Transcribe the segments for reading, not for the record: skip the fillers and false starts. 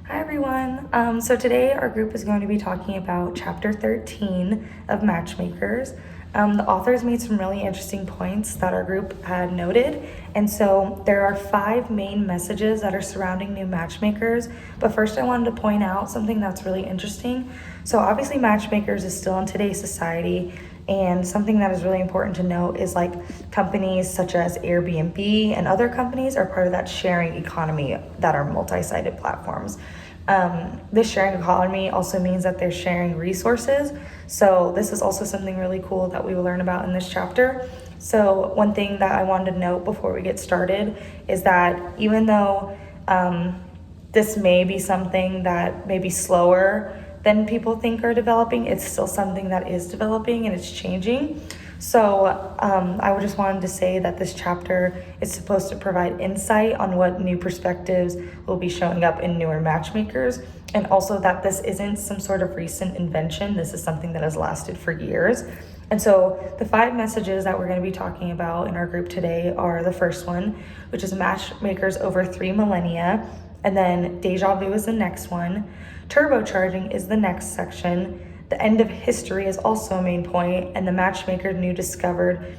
Hi everyone. So today our group is going to be talking about chapter 13 of Matchmakers. The authors made some really interesting points that our group had noted. And so there are 5 main messages that are surrounding new matchmakers. But first I wanted to point out something that's really interesting. So obviously matchmakers is still in today's society. And something that is really important to note is like companies such as Airbnb and other companies are part of that sharing economy that are multi-sided platforms. This sharing economy also means that they're sharing resources. So this is also something really cool that we will learn about in this chapter. So one thing that I wanted to note before we get started is that even though this may be something that may be slower than people think are developing, it's still something that is developing and it's changing. So I just wanted to say that this chapter is supposed to provide insight on what new perspectives will be showing up in newer matchmakers, and also that this isn't some sort of recent invention. This is something that has lasted for years. And so the 5 messages that we're going to be talking about in our group today are the first one, which is matchmakers over 3 millennia, and then deja vu is the next one. Turbocharging is the next section. The end of history is also a main point, and the matchmaker new discovered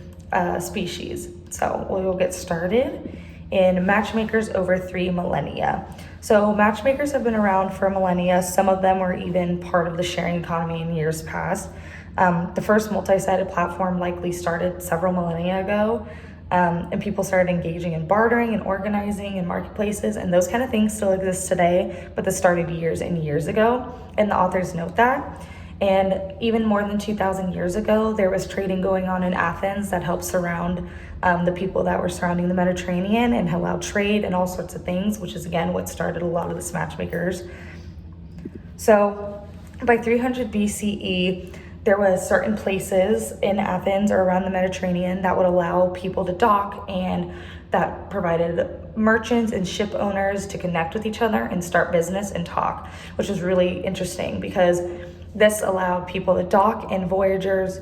species. So we will get started in matchmakers over 3 millennia. So matchmakers have been around for millennia. Some of them were even part of the sharing economy in years past. The first multi-sided platform likely started several millennia ago. And people started engaging in bartering and organizing in marketplaces, and those kind of things still exist today, but this started years and years ago, and the authors note that. And even more than 2,000 years ago, there was trading going on in Athens that helped surround the people that were surrounding the Mediterranean and allowed trade and all sorts of things, which is again what started a lot of the matchmakers. So by 300 BCE, there was certain places in Athens or around the Mediterranean that would allow people to dock, and that provided merchants and ship owners to connect with each other and start business and talk, which is really interesting because this allowed people to dock, and voyagers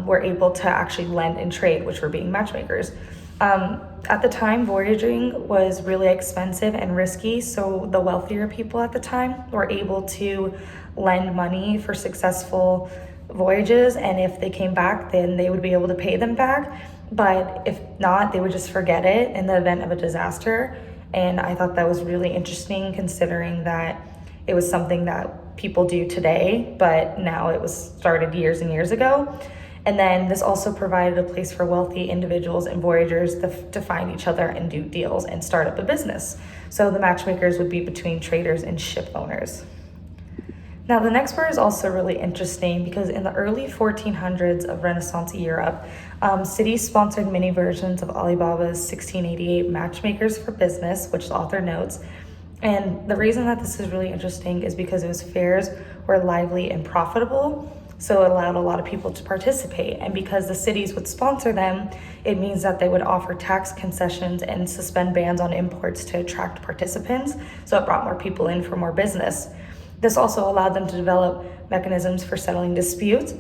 were able to actually lend and trade, which were being matchmakers. At the time, voyaging was really expensive and risky, so the wealthier people at the time were able to lend money for successful voyages, and if they came back, then they would be able to pay them back. But if not, they would just forget it in the event of a disaster. And I thought that was really interesting, considering that it was something that people do today, but now it was started years and years ago. And then this also provided a place for wealthy individuals and voyagers to find each other and do deals and start up a business. So the matchmakers would be between traders and ship owners. Now, the next part is also really interesting because in the early 1400s of Renaissance Europe, cities sponsored mini versions of Alibaba's 1688 Matchmakers for Business, which the author notes. And the reason that this is really interesting is because those fairs were lively and profitable, so it allowed a lot of people to participate. And because the cities would sponsor them, it means that they would offer tax concessions and suspend bans on imports to attract participants, so it brought more people in for more business. This also allowed them to develop mechanisms for settling disputes,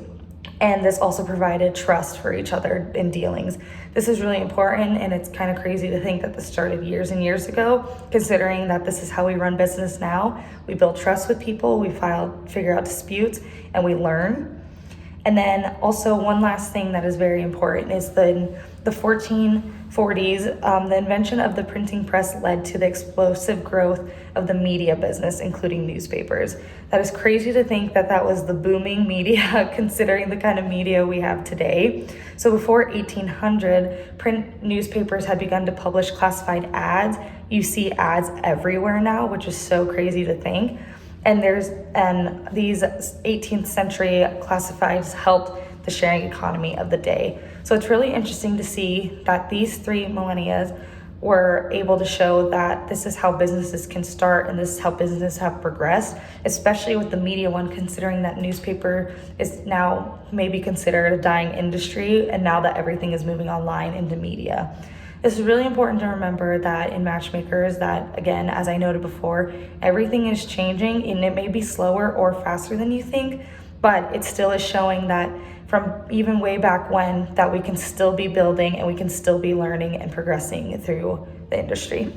and this also provided trust for each other in dealings. This is really important, and it's kind of crazy to think that this started years and years ago, considering that this is how we run business now. We build trust with people, we figure out disputes, and we learn. And then also one last thing that is very important is the 1440s, the invention of the printing press led to the explosive growth of the media business, including newspapers. That is crazy to think that that was the booming media, considering the kind of media we have today. So before 1800, print newspapers had begun to publish classified ads. You see ads everywhere now, which is so crazy to think. And these 18th century classifieds helped the sharing economy of the day. So it's really interesting to see that these 3 millennia were able to show that this is how businesses can start, and this is how businesses have progressed, especially with the media one, considering that newspaper is now maybe considered a dying industry, and now that everything is moving online into media. It's really important to remember that in matchmakers that, again, as I noted before, everything is changing, and it may be slower or faster than you think, but it still is showing that from even way back when that we can still be building and we can still be learning and progressing through the industry.